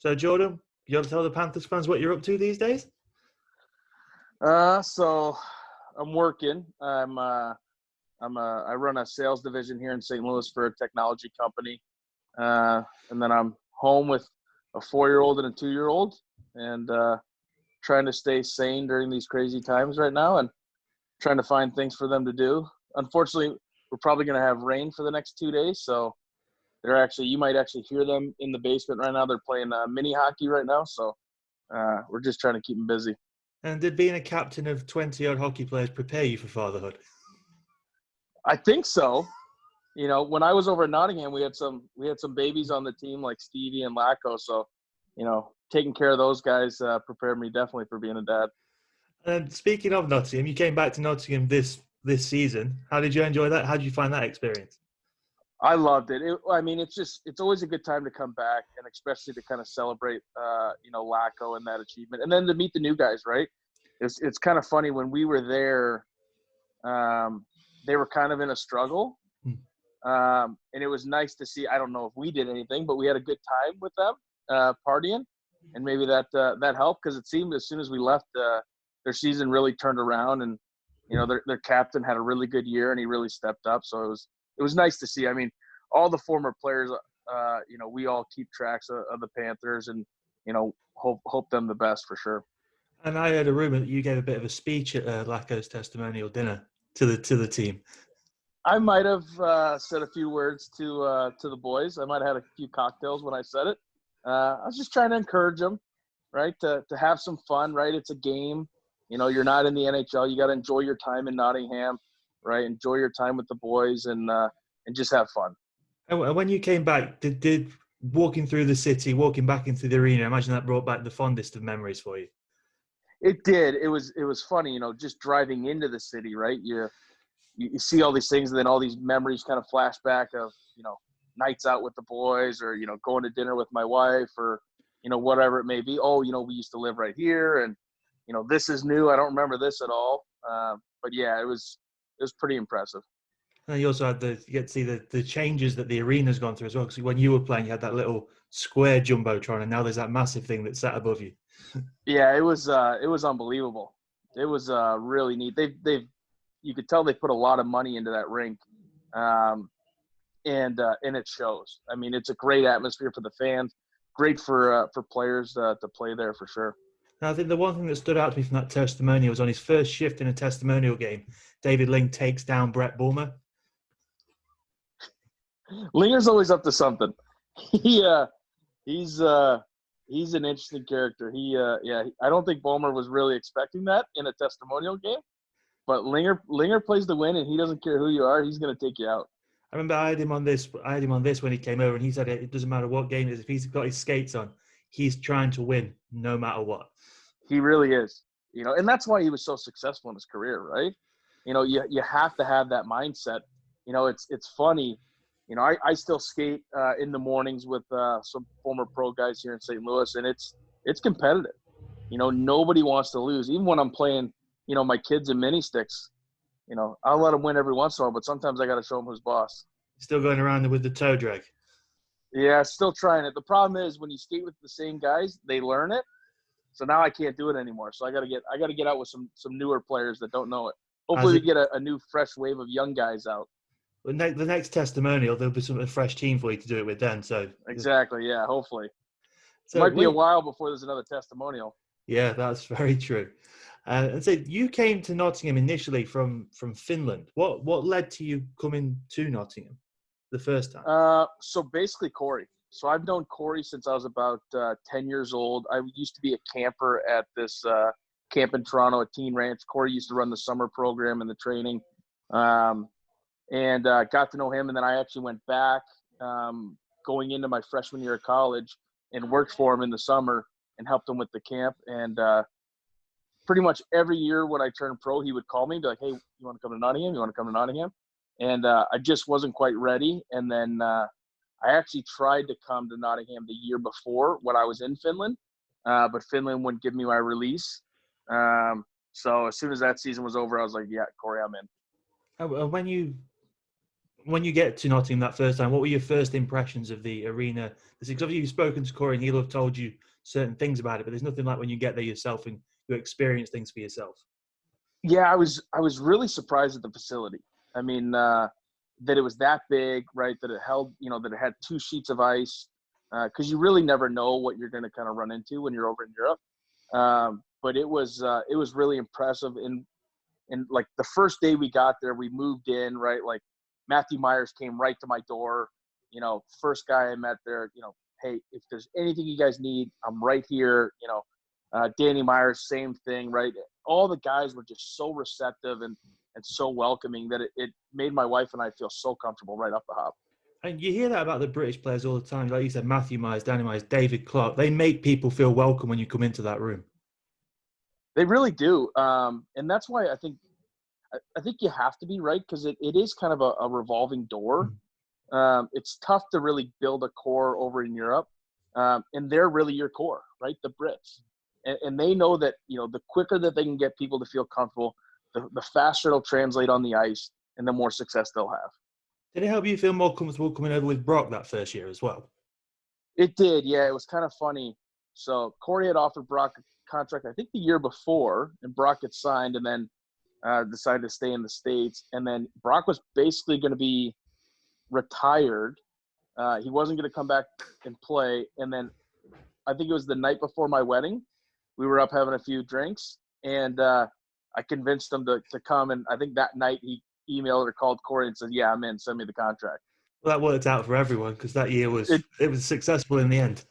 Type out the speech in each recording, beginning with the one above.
So, Jordan, you want to tell the Panthers fans what you're up to these days? So I'm working. I run a sales division here in St. Louis for a technology company. And then I'm home with a 4-year-old and a 2-year-old and trying to stay sane during these crazy times right now and trying to find things for them to do. Unfortunately, we're probably going to have rain for the next 2 days. So you might actually hear them in the basement right now. They're playing mini hockey right now. So we're just trying to keep them busy. And did being a captain of 20-odd hockey players prepare you for fatherhood? I think so. You know, when I was over at Nottingham, we had some babies on the team like Stevie and Lacko. So, you know, taking care of those guys prepared me definitely for being a dad. And speaking of Nottingham, you came back to Nottingham this season. How did you enjoy that? How did you find that experience? I loved it. It's always a good time to come back, and especially to kind of celebrate, Lacko and that achievement, and then to meet the new guys. Right? It's kind of funny when we were there. They were kind of in a struggle, and it was nice to see. I don't know if we did anything, but we had a good time with them partying, and maybe that helped because it seemed as soon as we left, their season really turned around, and you know their captain had a really good year, and he really stepped up. So it was nice to see. I mean, all the former players, we all keep tracks of the Panthers and, hope them the best for sure. And I heard a rumor that you gave a bit of a speech at Lacko's testimonial dinner to the team. I might have said a few words to the boys. I might have had a few cocktails when I said it. I was just trying to encourage them, right, to have some fun, right? It's a game. You know, you're not in the NHL. You got to enjoy your time in Nottingham. Right, enjoy your time with the boys and just have fun. And when you came back, did walking through the city, walking back into the arena, I imagine that brought back the fondest of memories for you? It did. It was funny, just driving into the city, right? You see all these things, and then all these memories kind of flash back of nights out with the boys, or going to dinner with my wife, or whatever it may be. Oh, we used to live right here, and this is new. I don't remember this at all. But yeah, it was pretty impressive. And you also had you get to see the changes that the arena's gone through as well. Because when you were playing, you had that little square jumbotron, and now there's that massive thing that's sat above you. Yeah, it was unbelievable. It was really neat. You could tell they put a lot of money into that rink, and it shows. I mean, it's a great atmosphere for the fans, great for players to play there for sure. Now, I think the one thing that stood out to me from that testimonial was on his first shift in a testimonial game, David Ling takes down Brett Bulmer. Linger's always up to something. He's an interesting character. I don't think Bulmer was really expecting that in a testimonial game, but Linger plays to win, and he doesn't care who you are. He's going to take you out. I remember I had him on this when he came over, and he said it doesn't matter what game it is. If he's got his skates on, he's trying to win no matter what. He really is. And that's why he was so successful in his career, right? You have to have that mindset. It's funny. I still skate in the mornings with some former pro guys here in St. Louis, and it's competitive. Nobody wants to lose. Even when I'm playing, my kids in mini sticks, I'll let them win every once in a while, but sometimes I got to show them who's boss. Still going around with the toe drag. Yeah, still trying it. The problem is when you skate with the same guys, they learn it. So now I can't do it anymore. So I got to get out with some newer players that don't know it. Hopefully we get a new fresh wave of young guys out. The next testimonial, there'll be a fresh team for you to do it with then. So exactly, yeah, hopefully. So it might be a while before there's another testimonial. Yeah, that's very true. And so you came to Nottingham initially from Finland. What led to you coming to Nottingham the first time? So basically Corey. So I've known Corey since I was about 10 years old. I used to be a camper at this camp in Toronto, a teen ranch. Corey used to run the summer program and the training. And got to know him. And then I actually went back going into my freshman year of college and worked for him in the summer and helped him with the camp. And pretty much every year when I turned pro, he would call me and be like, hey, you want to come to Nottingham? You want to come to Nottingham? And I just wasn't quite ready. And then I actually tried to come to Nottingham the year before when I was in Finland, but Finland wouldn't give me my release. So as soon as that season was over, I was like, yeah, Corey, I'm in. When you when you get to Nottingham that first time, what were your first impressions of the arena? Because obviously you've spoken to Corey and he'll have told you certain things about it, but there's nothing like when you get there yourself and you experience things for yourself. Yeah, I was really surprised at the facility. I mean, that it was that big, right? That it held, that it had 2 sheets of ice, because you really never know what you're going to kind of run into when you're over in Europe. But it was really impressive. And like the first day we got there, we moved in, right? Like Matthew Myers came right to my door. First guy I met there. Hey, if there's anything you guys need, I'm right here. Danny Myers, same thing, right? All the guys were just so receptive and so welcoming that it made my wife and I feel so comfortable right off the hop. And you hear that about the British players all the time. Like you said, Matthew Myers, Danny Myers, David Clark. They make people feel welcome when you come into that room. They really do. And that's why I think you have to be, right, because it is kind of a revolving door. It's tough to really build a core over in Europe. And they're really your core, right? The Brits. And they know that, the quicker that they can get people to feel comfortable, the faster it'll translate on the ice and the more success they'll have. Did it help you feel more comfortable coming over with Brock that first year as well? It did, yeah. It was kind of funny. So Corey had offered Brock a contract, I think, the year before, and Brock had signed and then decided to stay in the States. And then Brock was basically going to be retired. He wasn't going to come back and play. And then I think it was the night before my wedding. We were up having a few drinks, and I convinced him to come. And I think that night he emailed or called Corey and said, "Yeah, I'm in. Send me the contract." Well, that worked out for everyone because that year was successful in the end.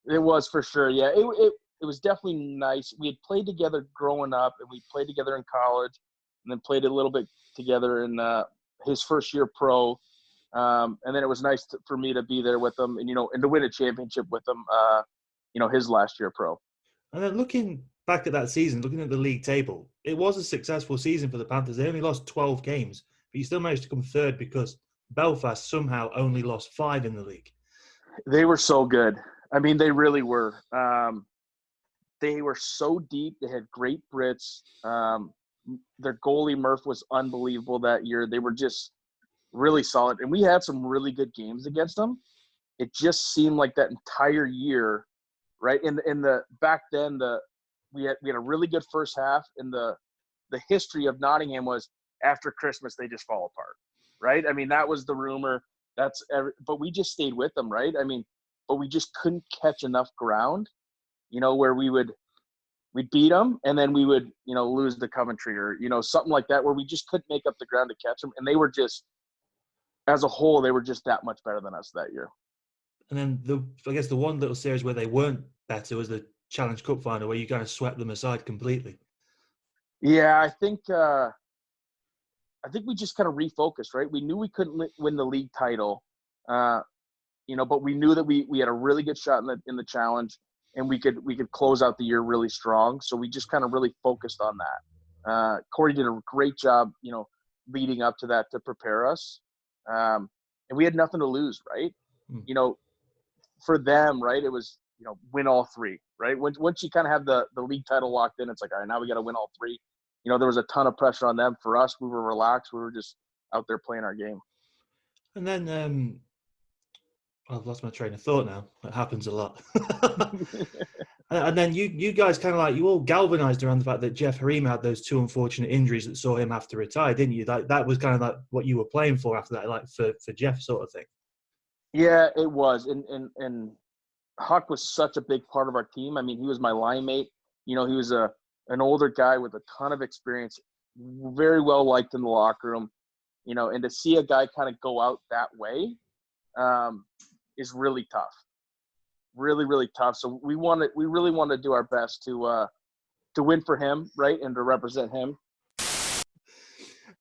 It was for sure. Yeah, it was definitely nice. We had played together growing up, and we played together in college, and then played a little bit together in his first year pro. And then it was nice for me to be there with him, and and to win a championship with him. His last year pro. And then looking back at that season, looking at the league table, it was a successful season for the Panthers. They only lost 12 games, but you still managed to come third because Belfast somehow only lost 5 in the league. They were so good. I mean, they really were. They were so deep. They had great Brits. Their goalie, Murph, was unbelievable that year. They were just really solid. And we had some really good games against them. It just seemed like that entire year, right? In the back then, we had a really good first half, and the history of Nottingham was after Christmas they just fall apart, right? I mean, that was the rumor. But we just stayed with them, right? I mean, but we just couldn't catch enough ground, where we'd beat them and then we would, lose to Coventry or, something like that, where we just couldn't make up the ground to catch them. And they were just, as a whole, they were just that much better than us that year. And then I guess the one little series where they weren't better was the Challenge Cup final, where you kind of swept them aside completely. Yeah, I think we just kind of refocused, right? We knew we couldn't win the league title, but we knew that we had a really good shot in the challenge, and we could close out the year really strong. So we just kind of really focused on that. Corey did a great job, leading up to that to prepare us, and we had nothing to lose, right? For them, right, it was, win all 3, right? Once you kind of have the league title locked in, it's like, all right, now we got to win all 3. There was a ton of pressure on them. For us, we were relaxed. We were just out there playing our game. And then I've lost my train of thought now. That happens a lot. And then you guys kind of you all galvanized around the fact that Jeff Harim had those 2 unfortunate injuries that saw him have to retire, didn't you? That was kind of what you were playing for after that, for Jeff sort of thing. Yeah, it was. And Huck was such a big part of our team. I mean, he was my line mate. He was an older guy with a ton of experience, very well liked in the locker room, and to see a guy kind of go out that way is really tough. Really, really tough. So we really want to do our best to win for him, right, and to represent him.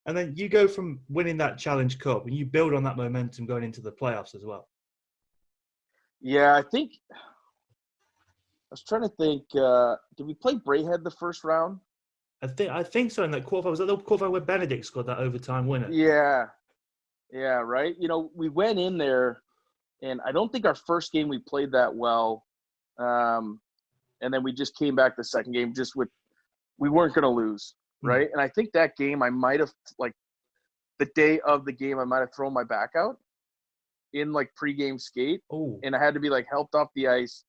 And then you go from winning that Challenge Cup and you build on that momentum going into the playoffs as well. Yeah, I think – I was trying to think, did we play Braehead the first round? I think so. In that quarterfinal, was that the quarterfinal where Benedict scored that overtime winner? Yeah, right. We went in there, and I don't think our first game we played that well. And then we just came back the second game we weren't going to lose, right? And I think that game I might have the day of the game, I might have thrown my back out in like pregame skate, and I had to be like helped off the ice.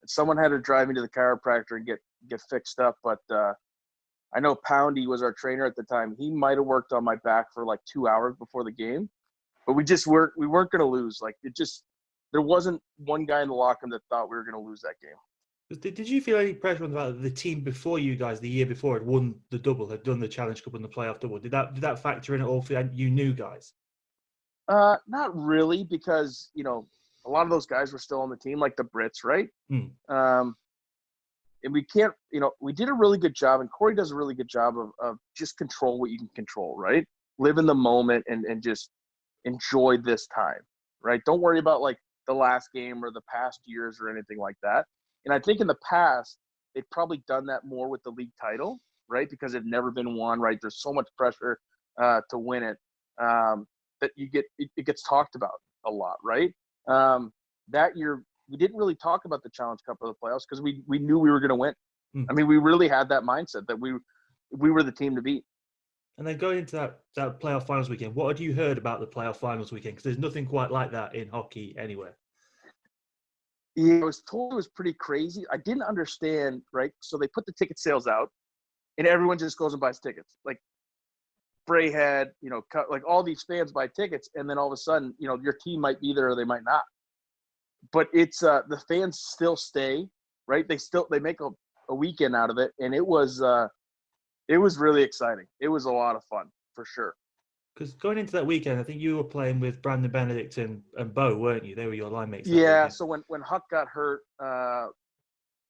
Someone had to drive me to the chiropractor and get fixed up. But I know Poundy was our trainer at the time. He might have worked on my back for like 2 hours before the game, but we weren't going to lose. Like there wasn't one guy in the locker room that thought we were going to lose that game. Did you feel any pressure on the team before you guys the year before had won the double, had done the Challenge Cup and the playoff double? Did that factor in at all for you new guys? Not really, because a lot of those guys were still on the team, like the Brits, right? And we can't, we did a really good job, and Corey does a really good job of just control what you can control, right? Live in the moment and just enjoy this time, right? Don't worry about like the last game or the past years or anything like that. And I think in the past, they've probably done that more with the league title, right? Because it never been won, right? There's so much pressure to win it that it gets talked about a lot, right? That year, we didn't really talk about the Challenge Cup or the playoffs because we knew we were going to win. I mean, we really had that mindset that we were the team to beat. And then going into that playoff finals weekend, what had you heard about the playoff finals weekend? Because there's nothing quite like that in hockey anywhere. Yeah, I was told it was pretty crazy. I didn't understand, right? So they put the ticket sales out, and everyone just goes and buys tickets. Like Brayhead, like all these fans buy tickets, and then all of a sudden, your team might be there or they might not. But it's the fans still stay, right? They make a weekend out of it, and it was really exciting. It was a lot of fun for sure. Because going into that weekend, I think you were playing with Brandon Benedict and Bo, weren't you? They were your line mates. Yeah. So when Huck got hurt,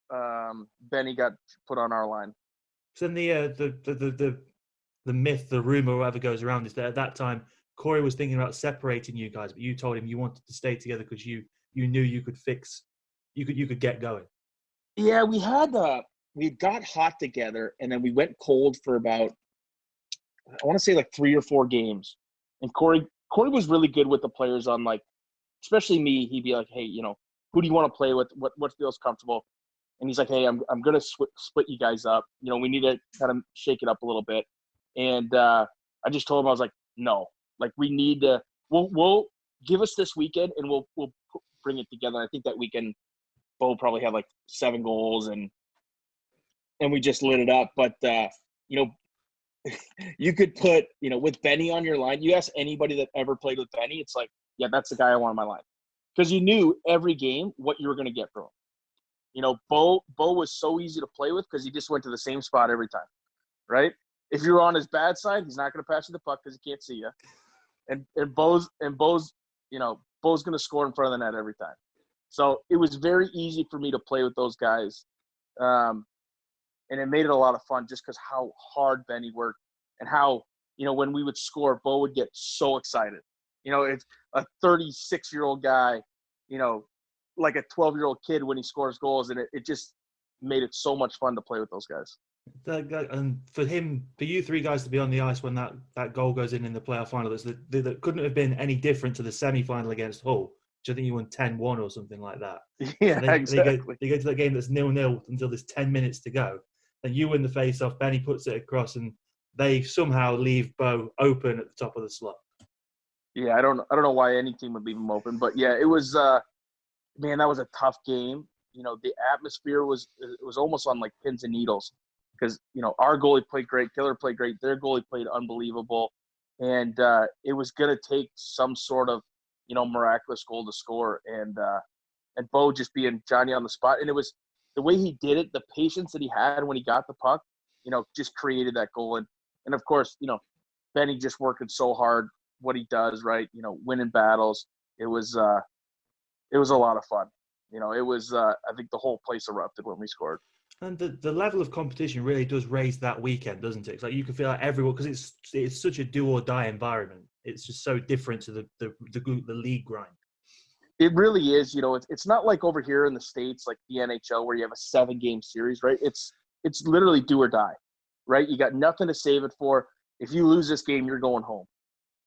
Benny got put on our line. So then the myth, the rumor, whatever goes around is that at that time Corey was thinking about separating you guys, but you told him you wanted to stay together because you knew you could get going. Yeah, we got hot together, and then we went cold for about, I want to say like 3 or 4 games. And Corey was really good with the players on, like, especially me. He'd be like, hey, who do you want to play with? What feels comfortable? And he's like, hey, I'm going to split you guys up. We need to kind of shake it up a little bit. And I just told him, I was like, no, like we need to, we'll give us this weekend and we'll bring it together. I think that weekend, Bo probably had like 7 goals and we just lit it up. But, you could put, with Benny on your line, you ask anybody that ever played with Benny, it's like, yeah, that's the guy I want on my line. Because you knew every game what you were going to get from him. Bo was so easy to play with because he just went to the same spot every time, right? If you're on his bad side, he's not going to pass you the puck because he can't see you. And Bo's going to score in front of the net every time. So it was very easy for me to play with those guys. And it made it a lot of fun just because how hard Benny worked and how, when we would score, Bo would get so excited. It's a 36-year-old guy, like a 12-year-old kid when he scores goals, and it just made it so much fun to play with those guys. And for you 3 guys to be on the ice when that goal goes in the playoff final, that couldn't have been any different to the semi-final against Hull, which I think you won 10-1 or something like that. Yeah, so exactly. They go to that game that's 0-0 until there's 10 minutes to go. Then you win the face-off, Benny puts it across, and they somehow leave Bo open at the top of the slot. Yeah, I don't know why any team would leave him open, but yeah, it was man, that was a tough game. The atmosphere was almost on like pins and needles because our goalie played great, Killer played great, their goalie played unbelievable, and it was gonna take some sort of miraculous goal to score, and Bo just being Johnny on the spot, and it was the way he did it, the patience that he had when he got the puck, just created that goal, and of course Benny just working so hard. What he does, right? Winning battles. It was a lot of fun. It was. I think the whole place erupted when we scored. And the level of competition really does raise that weekend, doesn't it? It's like you can feel like everyone, because it's such a do or die environment. It's just so different to the league grind. It really is. It's not like over here in the States, like the NHL, where you have a 7-game series, right? It's literally do or die, right? You got nothing to save it for. If you lose this game, you're going home.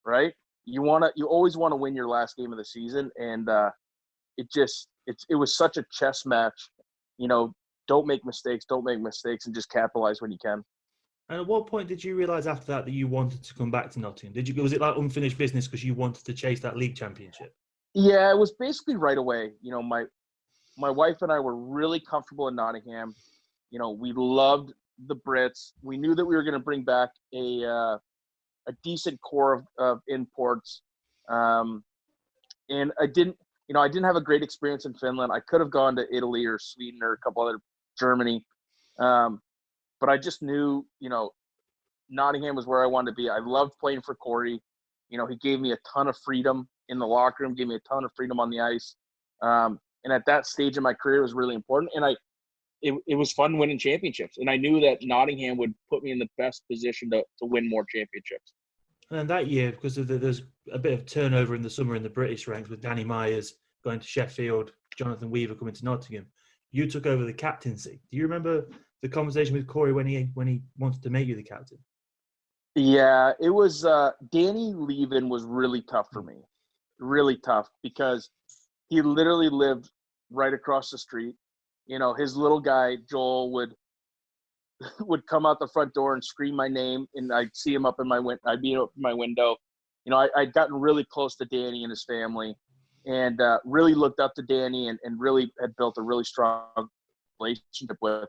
Right? You always want to win your last game of the season, and it was such a chess match. Don't make mistakes, and just capitalize when you can. And at what point did you realise after that you wanted to come back to Nottingham? Was it like unfinished business because you wanted to chase that league championship? Yeah, it was basically right away. My wife and I were really comfortable in Nottingham. We loved the Brits. We knew that we were going to bring back a decent core of imports. And I didn't have a great experience in Finland. I could have gone to Italy or Sweden or a couple other Germany. But I just knew, Nottingham was where I wanted to be. I loved playing for Corey. He gave me a ton of freedom in the locker room, gave me a ton of freedom on the ice. And at that stage of my career, it was really important. And it was fun winning championships. And I knew that Nottingham would put me in the best position to win more championships. And then that year, because there's a bit of turnover in the summer in the British ranks with Danny Myers going to Sheffield, Jonathan Weaver coming to Nottingham, you took over the captaincy. Do you remember the conversation with Corey when he wanted to make you the captain? Yeah, it was Danny leaving was really tough for me. Really tough because he literally lived right across the street. His little guy, Joel, would come out the front door and scream my name, and I'd see him up in I'd be up in my window. I'd gotten really close to Danny and his family, and really looked up to Danny and really had built a really strong relationship with him.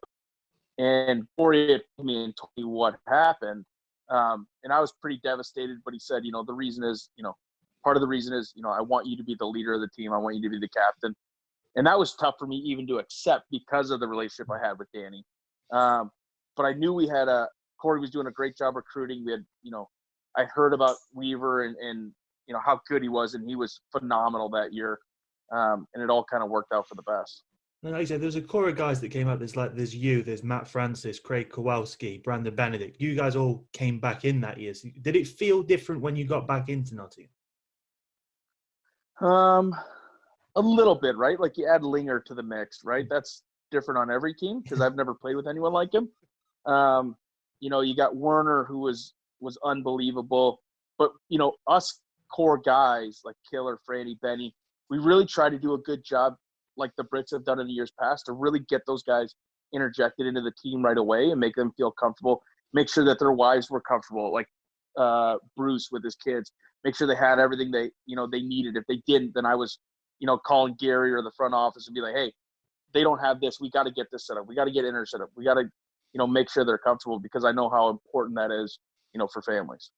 And Corey had told me and told me what happened. And I was pretty devastated, but he said, the reason is, part of the reason is, I want you to be the leader of the team. I want you to be the captain. And that was tough for me even to accept because of the relationship I had with Danny. But I knew Corey was doing a great job recruiting. We had, I heard about Weaver and how good he was, and he was phenomenal that year. And it all kind of worked out for the best. And like you said, there's a core of guys that came up. There's Matt Francis, Craig Kowalski, Brandon Benedict. You guys all came back in that year. So did it feel different when you got back into Nottingham? A little bit, right? Like you add Linger to the mix, right? That's different on every team because I've never played with anyone like him. You got Werner, who was unbelievable. But, us core guys like Killer, Franny, Benny, we really try to do a good job like the Brits have done in the years past to really get those guys interjected into the team right away and make them feel comfortable, make sure that their wives were comfortable, like Bruce with his kids, make sure they had everything they needed. If they didn't, then I was, calling Gary or the front office and be like, hey, they don't have this. We got to get this set up. We got to get inner set up. We got to, make sure they're comfortable because I know how important that is, for families.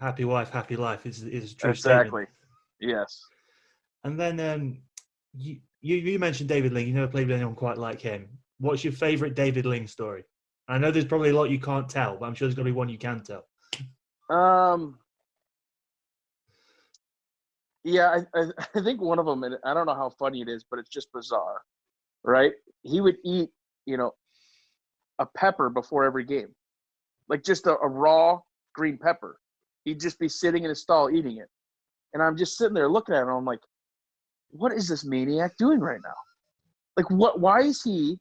Happy wife, happy life is a true Exactly. statement. Yes. And then you mentioned David Ling. You never played with anyone quite like him. What's your favourite David Ling story? I know there's probably a lot you can't tell, but I'm sure there's got to be one you can tell. Yeah, I think one of them, and I don't know how funny it is, but it's just bizarre, right? He would eat, a pepper before every game, like just a raw green pepper. He'd just be sitting in his stall eating it. And I'm just sitting there looking at him. I'm like, what is this maniac doing right now? Like, why is he,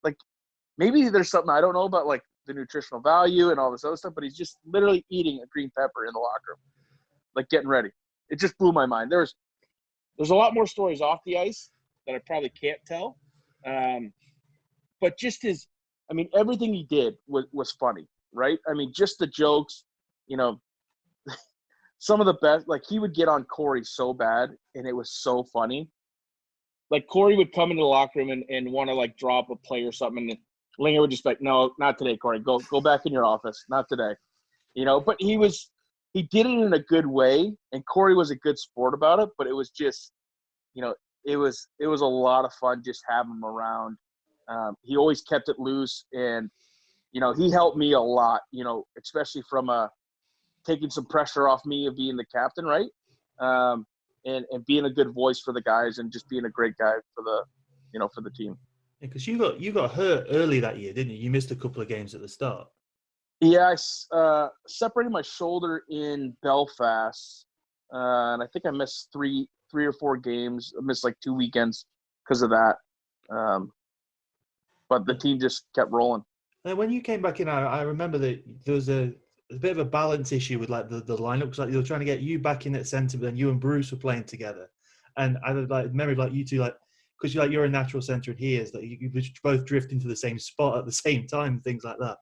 like, maybe there's something I don't know about, like, the nutritional value and all this other stuff, but he's just literally eating a green pepper in the locker room, like, getting ready. It just blew my mind. There's a lot more stories off the ice that I probably can't tell. But just everything he did was funny, right? Just the jokes, some of the best, like he would get on Corey so bad and it was so funny. Like Corey would come into the locker room and want to like drop a play or something. And Linger would just be like, no, not today, Corey. Go back in your office. Not today. But he did it in a good way. And Corey was a good sport about it, but it was just, it was a lot of fun just having him around. He always kept it loose and, he helped me a lot, especially from taking some pressure off me of being the captain, right? And being a good voice for the guys and just being a great guy for the team. Because you got hurt early that year, didn't you? You missed a couple of games at the start. Yeah, I separated my shoulder in Belfast, and I think I missed three or four games. I missed like 2 weekends because of that. But the team just kept rolling. And when you came back in, I remember that there was a bit of a balance issue with like the lineup. Because like they were trying to get you back in at centre, but then you and Bruce were playing together. And I had like memory of like you two, like because you're a natural centre and he is, that you both drift into the same spot at the same time, things like that.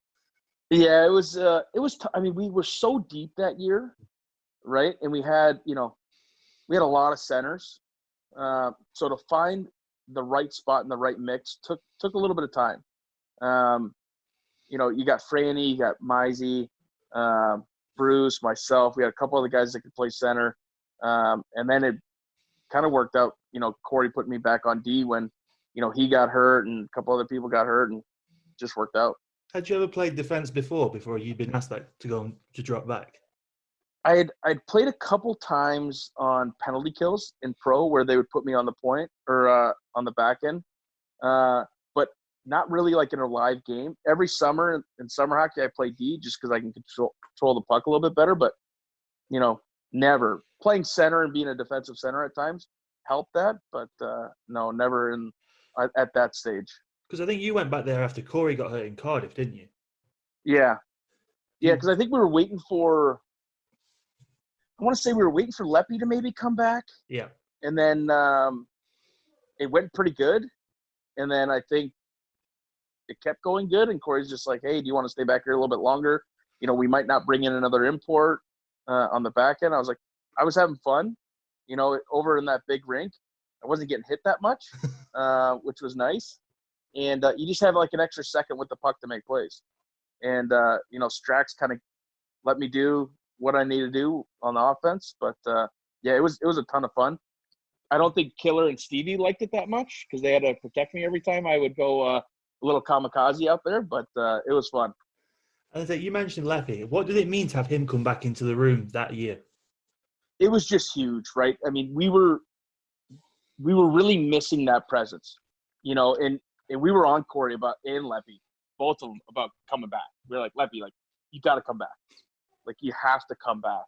Yeah, it was. I mean, we were so deep that year, right? And we had a lot of centers. So to find the right spot and the right mix took a little bit of time. Um, you got Franny, you got Mizey, Bruce, myself. We had a couple other guys that could play center. And then it kind of worked out. Corey put me back on D when, he got hurt and a couple other people got hurt, and just worked out. Had you ever played defense before you'd been asked to go to drop back? I'd played a couple times on penalty kills in pro where they would put me on the point or on the back end, but not really like in a live game. Every summer in summer hockey, I play D just because I can control the puck a little bit better. But never playing center and being a defensive center at times helped that. But no, never at that stage. Because I think you went back there after Corey got hurt in Cardiff, didn't you? Yeah, because I think we were waiting for. I want to say we were waiting for Leppy to maybe come back. Yeah. And then it went pretty good. And then I think it kept going good. And Corey's just like, hey, do you want to stay back here a little bit longer? We might not bring in another import on the back end. I was like, I was having fun, over in that big rink. I wasn't getting hit that much, which was nice. And you just have like an extra second with the puck to make plays. And, Strax kind of let me do what I need to do on the offense. But it was a ton of fun. I don't think Killer and Stevie liked it that much because they had to protect me every time I would go a little kamikaze out there, but it was fun. And you mentioned Leppy. What did it mean to have him come back into the room that year? It was just huge, right? I mean, we were really missing that presence, and we were on Corey and Leppy, both of them, about coming back. We were like, Leppy, like, you got to come back. Like, you have to come back.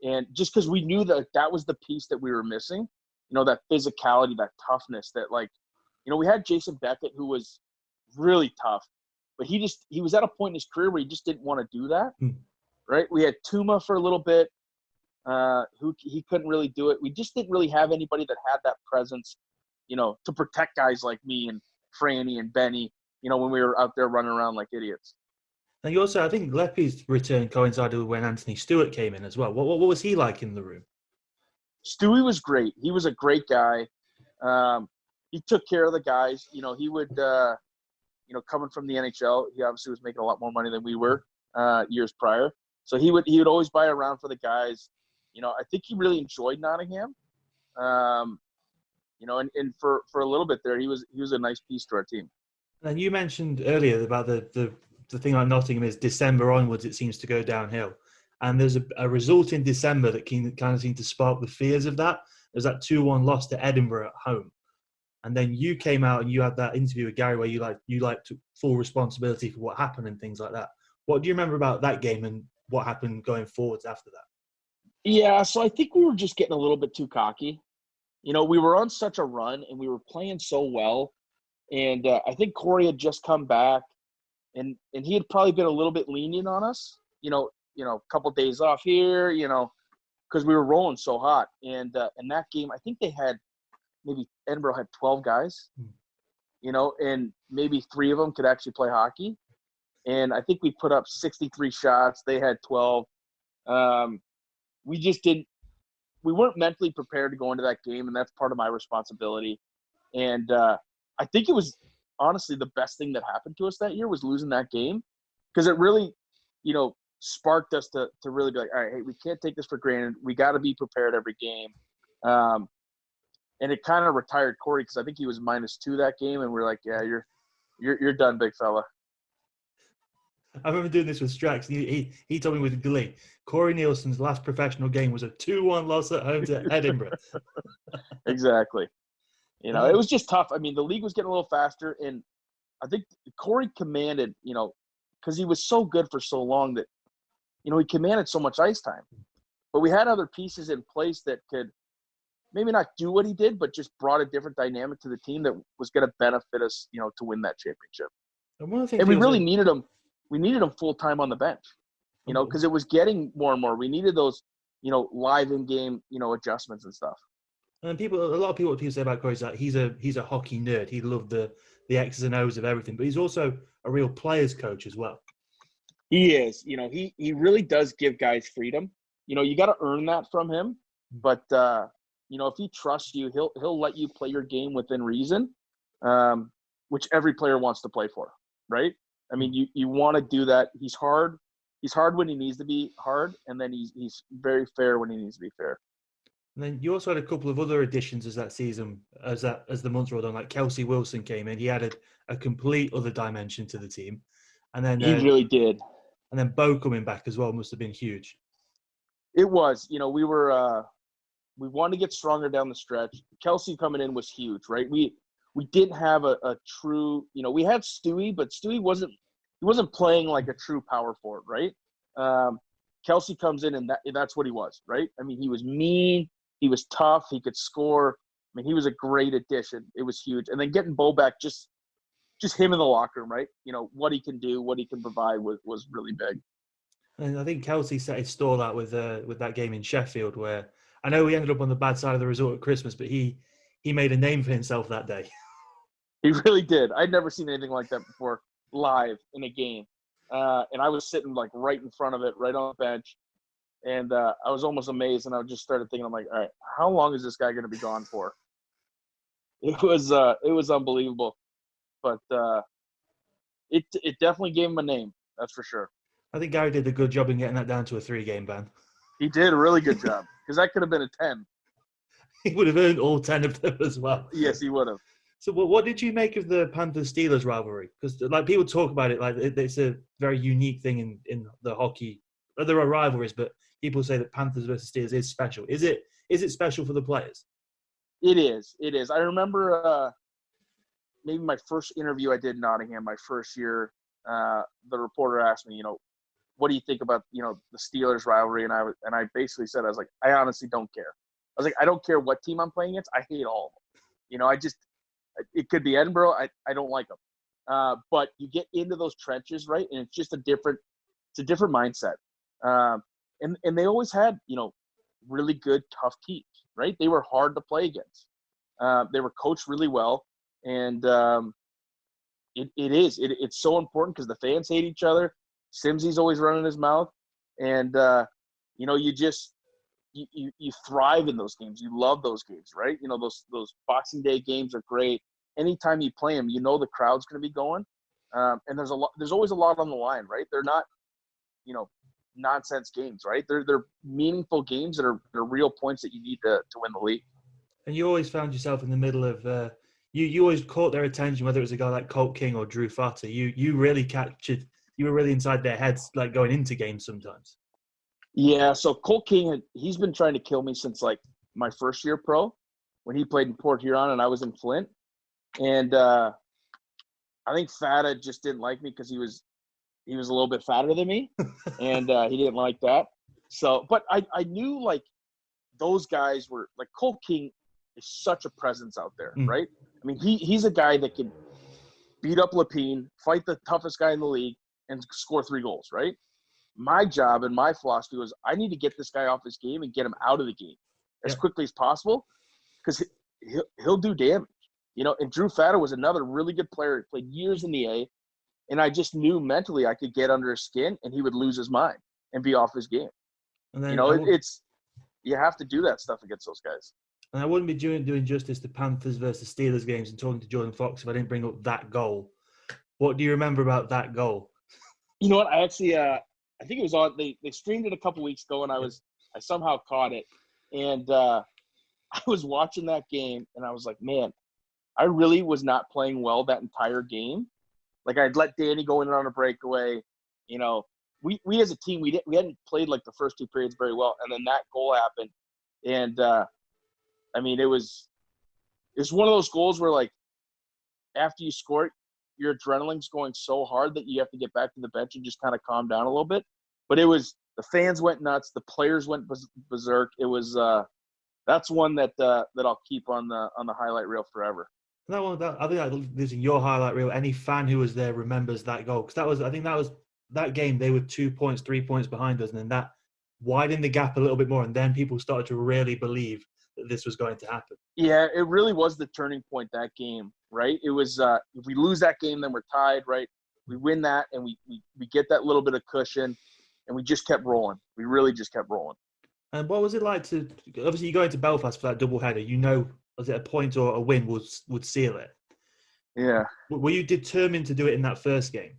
And just because we knew that was the piece that we were missing, that physicality, that toughness, that, like, we had Jason Beckett, who was really tough, but he was at a point in his career where he just didn't want to do that, right? We had Tuma for a little bit, who he couldn't really do it. We just didn't really have anybody that had that presence, to protect guys like me and Franny and Benny, when we were out there running around like idiots. And you also, I think Leppy's return coincided with when Anthony Stewart came in as well. What was he like in the room? Stewie was great. He was a great guy. He took care of the guys. He would, coming from the NHL, he obviously was making a lot more money than we were years prior. So he would always buy around for the guys. I think he really enjoyed Nottingham. And for a little bit there, he was a nice piece to our team. And you mentioned earlier about the thing on Nottingham is December onwards, it seems to go downhill. And there's a result in December that kind of seemed to spark the fears of that. There's that 2-1 loss to Edinburgh at home. And then you came out and you had that interview with Gary where you took full responsibility for what happened and things like that. What do you remember about that game and what happened going forwards after that? Yeah, so I think we were just getting a little bit too cocky. We were on such a run and we were playing so well. And I think Corey had just come back and he had probably been a little bit lenient on us, a couple of days off here, because we were rolling so hot. And in that game, I think they had maybe Edinburgh had 12 guys, and maybe 3 of them could actually play hockey. And I think we put up 63 shots. They had 12. We weren't mentally prepared to go into that game, and that's part of my responsibility. And I think it was honestly the best thing that happened to us that year was losing that game, because it really, sparked us to really be like, all right, hey, we can't take this for granted. We got to be prepared every game. And it kind of retired Corey because I think he was -2 that game, and we're like, yeah, you're done, big fella. I remember doing this with Strax. He told me with glee, Corey Neilson's last professional game was a 2-1 loss at home to Edinburgh. Exactly. It was just tough. I mean, the league was getting a little faster, and I think Corey commanded, because he was so good for so long that, he commanded so much ice time. But we had other pieces in place that could maybe not do what he did, but just brought a different dynamic to the team that was going to benefit us, to win that championship. And we really needed him. We needed him full time on the bench, because it was getting more and more. We needed those, live in game, adjustments and stuff. And a lot of people say about Corey is that he's a hockey nerd. He loved the X's and O's of everything, but he's also a real players coach as well. He is. He really does give guys freedom. You got to earn that from him. But if he trusts you, he'll let you play your game within reason, which every player wants to play for, right? I mean, you want to do that. He's hard. He's hard when he needs to be hard, and then he's very fair when he needs to be fair. And then you also had a couple of other additions as that season, as the months rolled on. Like Kelsey Wilson came in, he added a complete other dimension to the team, and then He really did. And then Bo coming back as well must have been huge. It was. We wanted to get stronger down the stretch. Kelsey coming in was huge, right? We didn't have a true. We had Stewie, but Stewie wasn't playing like a true power forward, right? Kelsey comes in, and that's what he was, right? I mean, he was mean. He was tough. He could score. I mean, he was a great addition. It was huge. And then getting Bo back, just him in the locker room, right? What he can do, what he can provide was really big. And I think Kelsey set his stall out with that game in Sheffield, where I know he ended up on the bad side of the result at Christmas, but he made a name for himself that day. He really did. I'd never seen anything like that before live in a game. And I was sitting like right in front of it, right on the bench. And I was almost amazed, and I just started thinking, I'm like, all right, how long is this guy going to be gone for? It was unbelievable, but it definitely gave him a name, that's for sure. I think Gary did a good job in getting that down to a 3-game ban. He did a really good job, because that could have been a 10. He would have earned all 10 of them as well. Yes, he would have. So what did you make of the Panthers-Steelers rivalry? Because like people talk about it like it's a very unique thing in the hockey. There are rivalries, but people say that Panthers versus Steelers is special. Is it special for the players? It is. I remember maybe my first interview I did in Nottingham, my first year, the reporter asked me, what do you think about, the Steelers rivalry? And I basically said, I was like, I honestly don't care. I was like, I don't care what team I'm playing against. I hate all of them. It could be Edinburgh. I don't like them. But you get into those trenches, right? And it's just a different mindset. And they always had, really good, tough teams, right? They were hard to play against. They were coached really well. And it's so important because the fans hate each other. Simsy's always running his mouth. And, you thrive in those games. You love those games, right? Those Boxing Day games are great. Anytime you play them, the crowd's going to be going. And there's always a lot on the line, right? They're not, nonsense games, right? They're meaningful games that are real points that you need to win the league. And you always found yourself in the middle of you always caught their attention, whether it was a guy like Colt King or Drew Fatter. You really captured. You were really inside their heads, like going into games sometimes. Yeah, so Colt King, he's been trying to kill me since like my first year pro, when he played in Port Huron and I was in Flint. And I think Fatta just didn't like me because he was a little bit fatter than me, and he didn't like that. So, but I knew like those guys were like Colt King is such a presence out there, right? I mean, he's a guy that can beat up Lapine, fight the toughest guy in the league, and score 3 goals, right? My job and my philosophy was I need to get this guy off his game and get him out of the game as quickly as possible, because he'll do damage. And Drew Fatta was another really good player. He played years in the A, and I just knew mentally I could get under his skin and he would lose his mind and be off his game. And then you have to do that stuff against those guys. And I wouldn't be doing justice to Panthers versus Steelers games and talking to Jordan Fox if I didn't bring up that goal. What do you remember about that goal? You know what? I actually I think it was on. They streamed it a couple weeks ago, and I somehow caught it, and I was watching that game, and I was like, man, I really was not playing well that entire game. Like I'd let Danny go in on a breakaway. We as a team we hadn't played like the first 2 periods very well, and then that goal happened, and I mean it was one of those goals where like after you score it, your adrenaline's going so hard that you have to get back to the bench and just kind of calm down a little bit. But it was the fans went nuts, the players went berserk. It was that's one that I'll keep on the highlight reel forever. I think that lives in your highlight reel. Any fan who was there remembers that goal, because I think that was that game. They were 2 points, 3 points behind us, and then that widened the gap a little bit more, and then people started to really believe that this was going to happen. Yeah, it really was the turning point, that game, right? It was if we lose that game, then we're tied, right? We win that, and we get that little bit of cushion, and we just kept rolling. We really just kept rolling. And what was it like to, obviously you go into Belfast for that doubleheader, you know, was it a point or a win would seal it? Yeah. Were you determined to do it in that first game?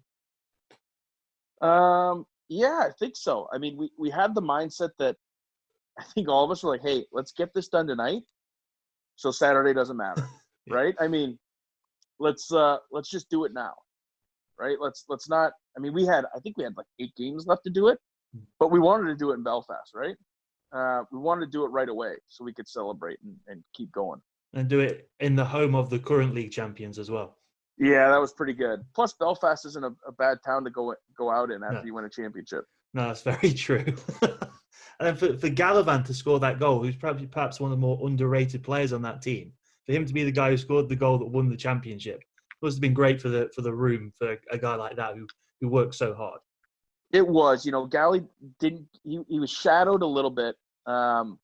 Yeah, I think so. I mean, we had the mindset that I think all of us were like, hey, let's get this done tonight so Saturday doesn't matter, Yeah. right? I mean, let's just do it now, right? Let's not – I mean, I think we had like 8 games left to do it, but we wanted to do it in Belfast, right? We wanted to do it right away so we could celebrate and keep going. And do it in the home of the current league champions as well. Yeah, that was pretty good. Plus, Belfast isn't a bad town to go out in after you win a championship. No, that's very true. And then for Gallivan to score that goal, who's perhaps one of the more underrated players on that team, for him to be the guy who scored the goal that won the championship, must have been great for the room for a guy like that who worked so hard. It was, you know, Gally didn't. He was shadowed a little bit. He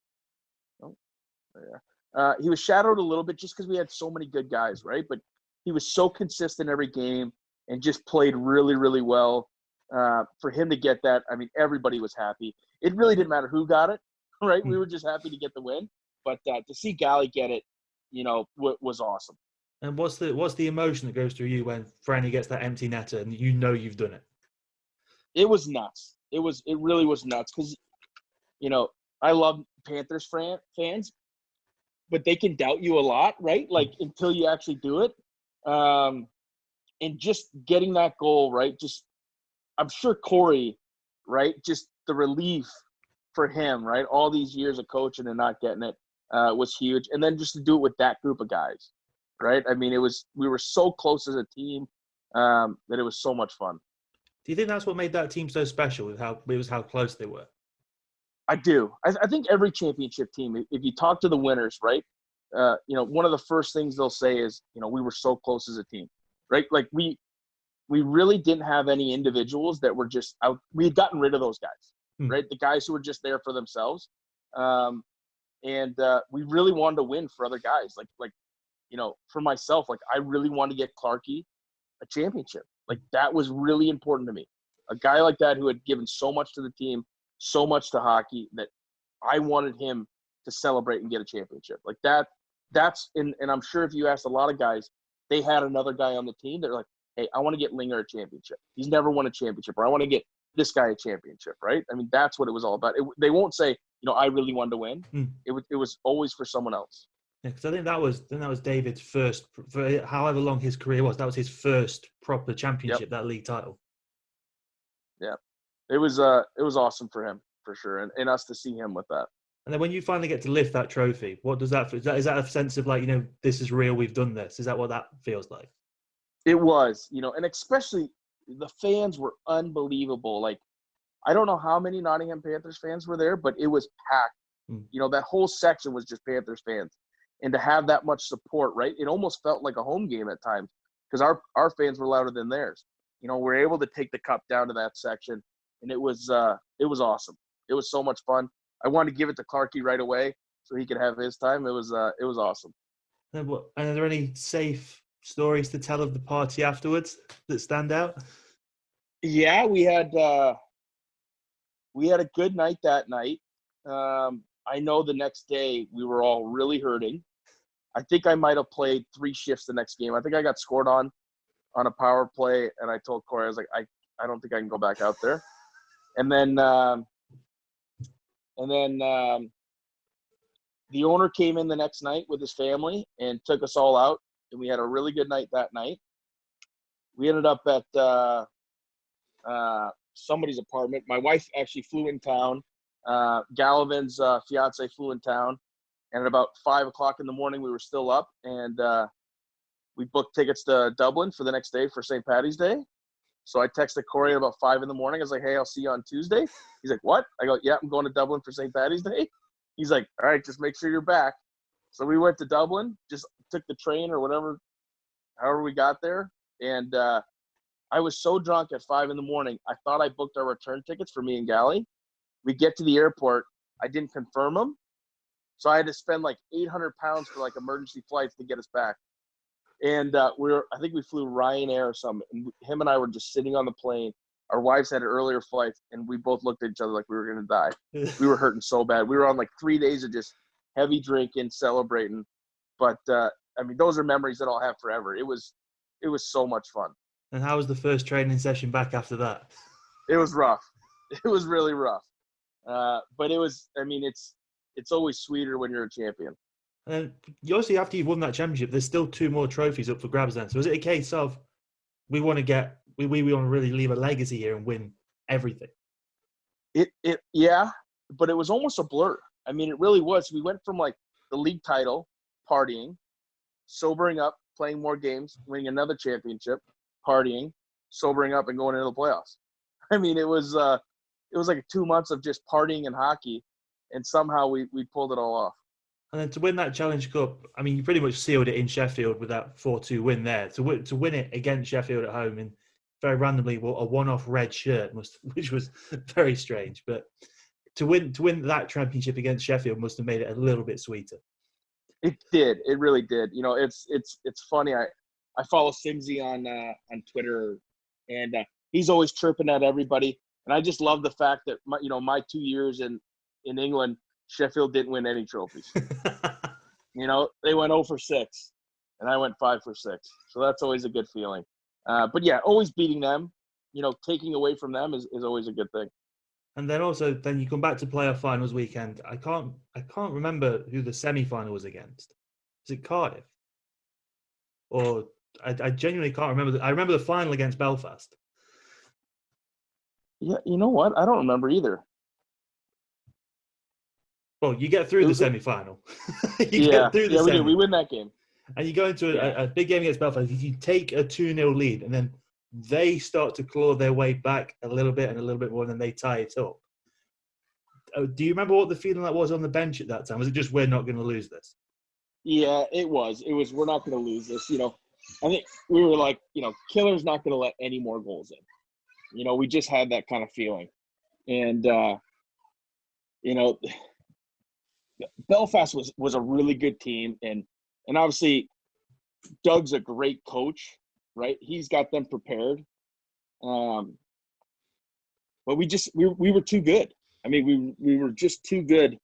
was shadowed a little bit just because we had so many good guys, right? But he was so consistent every game and just played really, really well. For him to get that, I mean, everybody was happy. It really didn't matter who got it, right? We were just happy to get the win. But to see Gally get it, you know, was awesome. And what's the emotion that goes through you when Franny gets that empty netter and you know you've done it? It was nuts. It really was nuts because, you know, I love Panthers fans, but they can doubt you a lot, right? Like until you actually do it. And just getting that goal, right? Just, I'm sure Corey, right? Just the relief for him, right? All these years of coaching and not getting it was huge. And then just to do it with that group of guys, right? I mean, we were so close as a team that it was so much fun. Do you think that's what made that team so special? With how close they were? I do. I think every championship team, if you talk to the winners, right? You know, one of the first things they'll say is, you know, we were so close as a team, right? Like we really didn't have any individuals that were just out. We had gotten rid of those guys, right? The guys who were just there for themselves. And we really wanted to win for other guys. Like, you know, for myself, like I really wanted to get Clarkey a championship. Like that was really important to me. A guy like that who had given so much to the team, so much to hockey, that I wanted him to celebrate and get a championship. Like that's and I'm sure if you asked a lot of guys, they had another guy on the team. They're like, hey, I want to get Linger a championship. He's never won a championship. Or I want to get this guy a championship, right? I mean, that's what it was all about. They won't say, you know, I really wanted to win. It was always for someone else. Yeah, because I think that was David's first, for however long his career was, that was his first proper championship, that league title. Yeah, it was awesome for him, for sure, and us to see him with that. And then when you finally get to lift that trophy, what does that feel? Is that a sense of like, you know, this is real, we've done this? Is that what that feels like? It was, you know, and especially the fans were unbelievable. Like, I don't know how many Nottingham Panthers fans were there, but it was packed. You know, that whole section was just Panthers fans. And to have that much support, right? It almost felt like a home game at times because our fans were louder than theirs. You know, we're able to take the cup down to that section, and it was awesome. It was so much fun. I wanted to give it to Clarkey right away so he could have his time. It was awesome. And are there any safe stories to tell of the party afterwards that stand out? Yeah, we had a good night that night. I know the next day we were all really hurting. I think I might have played 3 shifts the next game. I think I got scored on a power play, and I told Corey, I was like, I don't think I can go back out there. And then the owner came in the next night with his family and took us all out, and we had a really good night that night. We ended up at somebody's apartment. My wife actually flew in town. Gallivan's fiance flew in town, and at about 5 o'clock in the morning, we were still up, and we booked tickets to Dublin for the next day for St. Paddy's Day. So I texted Corey at about 5 in the morning. I was like, hey, I'll see you on Tuesday. He's like, what? I go, yeah, I'm going to Dublin for St. Paddy's Day. He's like, all right, just make sure you're back. So we went to Dublin, just took the train or whatever, however we got there. And I was so drunk at 5 in the morning, I thought I booked our return tickets for me and Gally. We get to the airport. I didn't confirm them. So I had to spend like 800 pounds for like emergency flights to get us back. And I think we flew Ryanair or something. And him and I were just sitting on the plane. Our wives had an earlier flight, and we both looked at each other like we were going to die. We were hurting so bad. We were on like 3 days of just heavy drinking, celebrating. But, I mean, those are memories that I'll have forever. It was so much fun. And how was the first training session back after that? It was rough. It was really rough. But it was, I mean, it's always sweeter when you're a champion. And you obviously, after you've won that championship, there's still 2 more trophies up for grabs then. So is it a case of we want to really leave a legacy here and win everything? Yeah, but it was almost a blur. I mean, it really was. We went from like the league title, partying, sobering up, playing more games, winning another championship, partying, sobering up, and going into the playoffs. I mean, it was like 2 months of just partying and hockey, and somehow we pulled it all off. And then to win that Challenge Cup, I mean, you pretty much sealed it in Sheffield with that 4-2 win there. To win it against Sheffield at home in very randomly a one-off red shirt, which was very strange. But to win that championship against Sheffield must have made it a little bit sweeter. It did. It really did. You know, it's funny. I follow Simsy on Twitter, and he's always chirping at everybody. And I just love the fact that my 2 years in England, Sheffield didn't win any trophies. You know, they went 0 for 6, and I went 5 for 6. So that's always a good feeling. But yeah, always beating them, taking away from them is always a good thing. And then also, you come back to playoff finals weekend. I can't remember who the semi-final was against. Was it Cardiff? Or I genuinely can't remember. I remember the final against Belfast. Yeah, you know what? I don't remember either. Well, you get through the semi-final. Get through the semi. We do. We win that game. And you go into a big game against Belfast. You take a 2-0 lead, and then they start to claw their way back a little bit and a little bit more, and then they tie it up. Do you remember what the feeling that was on the bench at that time? Was it just, we're not going to lose this? Yeah, it was. It was, we're not going to lose this. I think we were like, Killer's not going to let any more goals in. We just had that kind of feeling. And, Belfast was a really good team. And obviously, Doug's a great coach, right? He's got them prepared. But we were too good. I mean, we were just too good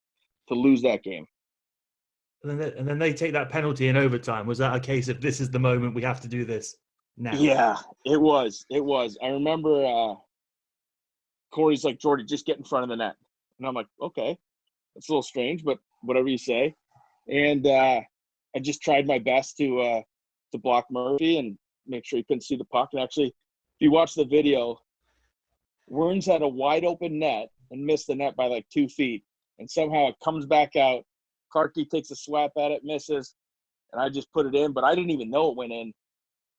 to lose that game. And then they take that penalty in overtime. Was that a case of, this is the moment, we have to do this now? Yeah, it was. I remember Corey's like, Jordy, just get in front of the net. And I'm like, okay, that's a little strange, but whatever you say. And I just tried my best to block Murphy and make sure he couldn't see the puck. And actually, if you watch the video, Werns had a wide open net and missed the net by like 2 feet. And somehow it comes back out. Clarkey takes a swap at it, misses, and I just put it in. But I didn't even know it went in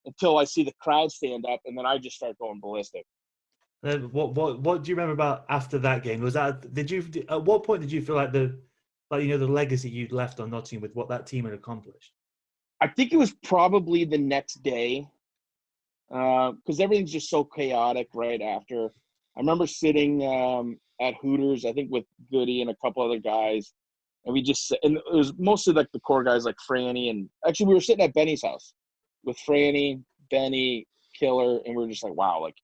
until I see the crowd stand up, and then I just start going ballistic. What do you remember about after that game? Was that, at what point did you feel like the legacy you'd left on Nottingham with what that team had accomplished? I think it was probably the next day, because everything's just so chaotic right after. I remember sitting at Hooters, I think with Goody and a couple other guys, and and it was mostly like the core guys like Franny, and actually we were sitting at Benny's house with Franny, Benny, Killer, and we were just like, wow, like,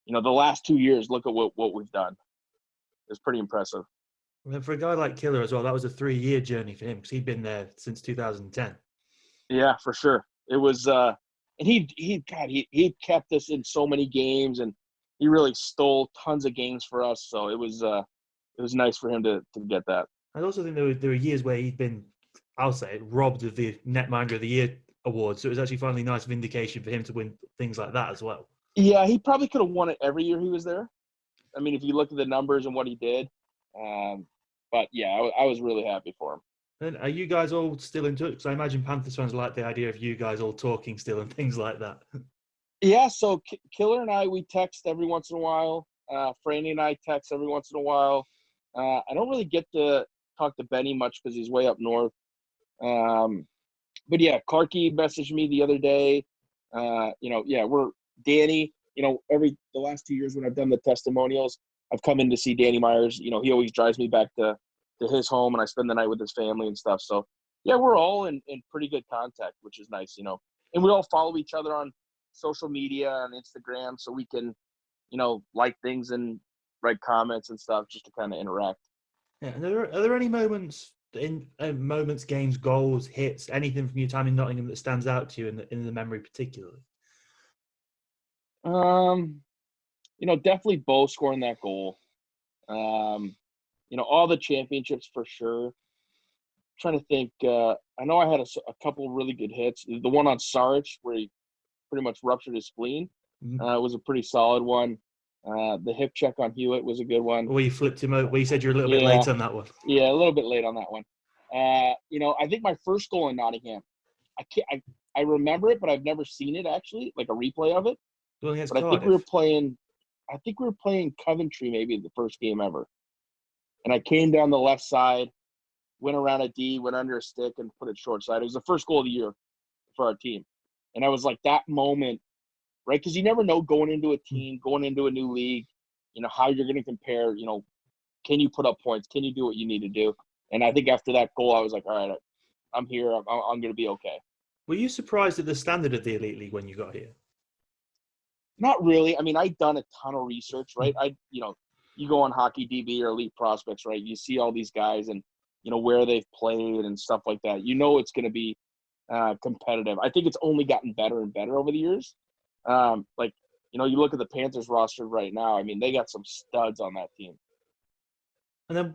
the last 2 years, look at what we've done. It's pretty impressive. And for a guy like Killer as well, that was a 3-year journey for him because he'd been there since 2010. Yeah, for sure. It was, and he kept us in so many games, and he really stole tons of games for us. So it was nice for him to get that. I also think there were years where he'd been, I'll say it, robbed of the Netminder of the Year award. So it was actually finally nice vindication for him to win things like that as well. Yeah, he probably could have won it every year he was there. I mean, if you look at the numbers and what he did. But yeah, I was really happy for him. And are you guys all still in touch? Because I imagine Panthers fans like the idea of you guys all talking still and things like that. Yeah, so Killer and I, we text every once in a while. Franny and I text every once in a while. I don't really get to talk to Benny much because he's way up north. But yeah, Clarkey messaged me the other day. We're Danny. The last 2 years when I've done the testimonials, I've come in to see Danny Myers. He always drives me back to his home, and I spend the night with his family and stuff. So yeah, we're all in pretty good contact, which is nice. and we all follow each other on social media and Instagram, so we can, like things and write comments and stuff just to kind of interact. Yeah. And are there any moments games, goals, hits, anything from your time in Nottingham that stands out to you in the memory particularly? Definitely Bo scoring that goal. All the championships for sure. Trying to think. I know I had a couple really good hits. The one on Sarge where he pretty much ruptured his spleen was a pretty solid one. The hip check on Hewitt was a good one. Where you flipped him over. Where you said you're a little bit late on that one. Yeah, a little bit late on that one. I think my first goal in Nottingham, I remember it, but I've never seen it actually, like a replay of it. But I think we were playing Coventry maybe the first game ever. And I came down the left side, went around a D, went under a stick, and put it short side. It was the first goal of the year for our team. And I was like, that moment, right? Because you never know going into a team, going into a new league, how you're going to compare, can you put up points? Can you do what you need to do? And I think after that goal, I was like, all right, I'm here. I'm going to be okay. Were you surprised at the standard of the Elite League when you got here? Not really. I mean, I'd done a ton of research, right? You go on Hockey DB or Elite Prospects, right? You see all these guys and, where they've played and stuff like that. It's going to be competitive. I think it's only gotten better and better over the years. You look at the Panthers roster right now. I mean, they got some studs on that team. And then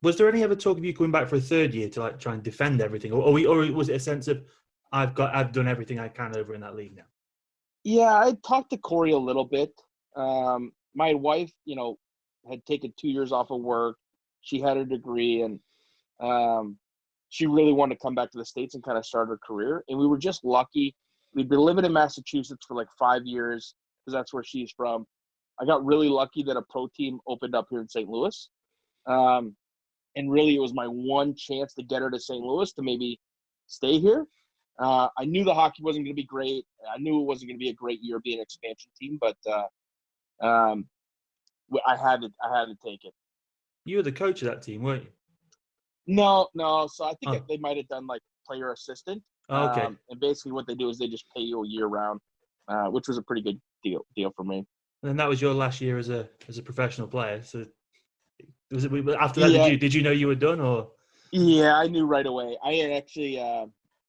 was there any ever talk of you coming back for a third year to try and defend everything, or was it a sense of I've done everything I can over in that league now? Yeah, I talked to Corey a little bit. My wife, had taken 2 years off of work. She had her degree, and she really wanted to come back to the States and kind of start her career. And we were just lucky. We'd been living in Massachusetts for like 5 years because that's where she's from. I got really lucky that a pro team opened up here in St. Louis. And really it was my one chance to get her to St. Louis to maybe stay here. I knew the hockey wasn't going to be great. I knew it wasn't going to be a great year being an expansion team, but I had to take it. You were the coach of that team, weren't you? No. So I think they might have done like player assistant. Oh, okay. And basically what they do is they just pay you a year round, which was a pretty good deal for me. And then that was your last year as a professional player. So was it after that? Yeah. Did you know you were done, or? Yeah, I knew right away. I had actually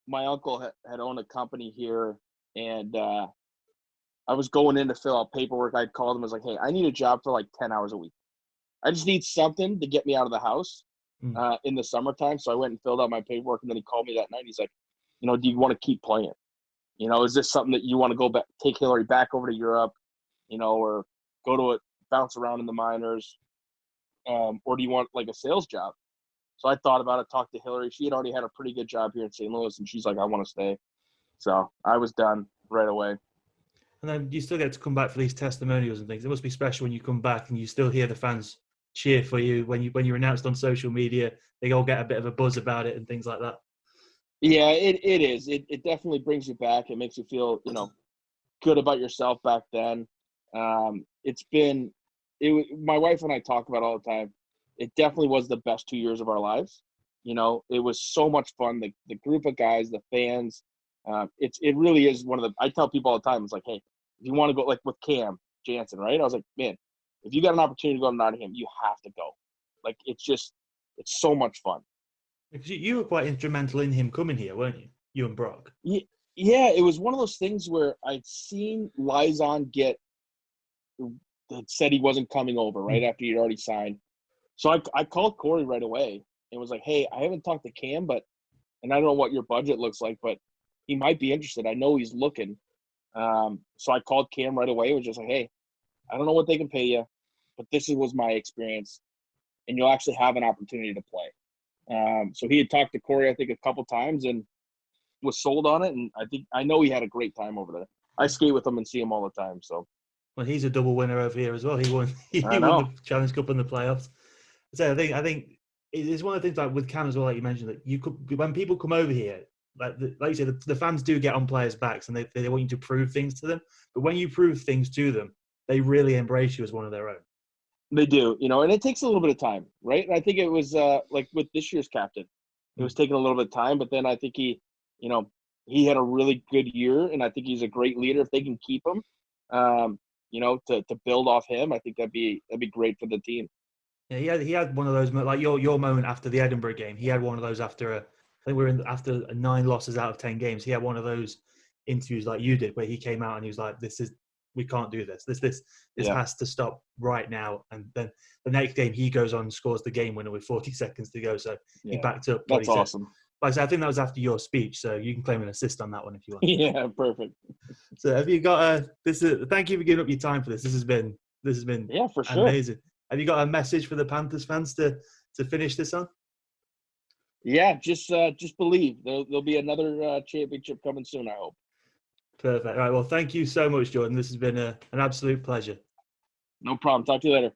my uncle had owned a company here, and I was going in to fill out paperwork. I'd called him. I was like, hey, I need a job for like 10 hours a week. I just need something to get me out of the house in the summertime. So I went and filled out my paperwork, and then he called me that night. He's like, do you want to keep playing? Is this something that you want to go back, take Hillary back over to Europe, or go to bounce around in the minors, or do you want like a sales job? So I thought about it, talked to Hillary. She had already had a pretty good job here in St. Louis, and she's like, I want to stay. So I was done right away. And then you still get to come back for these testimonials and things. It must be special when you come back and you still hear the fans cheer for you when you're announced on social media. They all get a bit of a buzz about it and things like that. Yeah, it is. It definitely brings you back. It makes you feel, good about yourself back then. My wife and I talk about it all the time. It definitely was the best 2 years of our lives. It was so much fun. The group of guys, the fans, it really is one of the, I tell people all the time, it's like, hey, if you want to go like with Cam Jansen, right? I was like, man, if you got an opportunity to go to Nottingham, you have to go. Like, it's so much fun. Because you were quite instrumental in him coming here, weren't you? You and Brock. Yeah, it was one of those things where I'd seen Liaison that said he wasn't coming over right after he'd already signed. So I called Corey right away and was like, hey, I haven't talked to Cam, and I don't know what your budget looks like, but he might be interested. I know he's looking. So I called Cam right away and was just like, hey, I don't know what they can pay you, but this was my experience, and you'll actually have an opportunity to play. So he had talked to Corey, I think, a couple times and was sold on it, and I know he had a great time over there. I skate with him and see him all the time. So, well, he's a double winner over here as well. He won the Challenge Cup and the playoffs. So I think it's one of the things like with Cam as well, like you mentioned, that when people come over here, like you said, the fans do get on players' backs and they want you to prove things to them. But when you prove things to them, they really embrace you as one of their own. They do, and it takes a little bit of time, right? And I think it was like with this year's captain, it was taking a little bit of time, but then I think he, he had a really good year, and I think he's a great leader. If they can keep him, to build off him, I think that'd be great for the team. Yeah, he had one of those, like your moment after the Edinburgh game. He had one of those after I think after 9 losses out of 10 games. He had one of those interviews like you did, where he came out and he was like, we can't do this. This has to stop right now. And then the next game he goes on and scores the game winner with 40 seconds to go. So he backed up what That's he said. awesome. Like I said, I think that was after your speech, so you can claim an assist on that one if you want. Yeah, perfect. So have you got thank you for giving up your time for this. This has been yeah, for sure. Amazing. Have you got a message for the Panthers fans to finish this on? Yeah, just believe there'll be another championship coming soon, I hope. Perfect. All right. Well, thank you so much, Jordan. This has been an absolute pleasure. No problem. Talk to you later.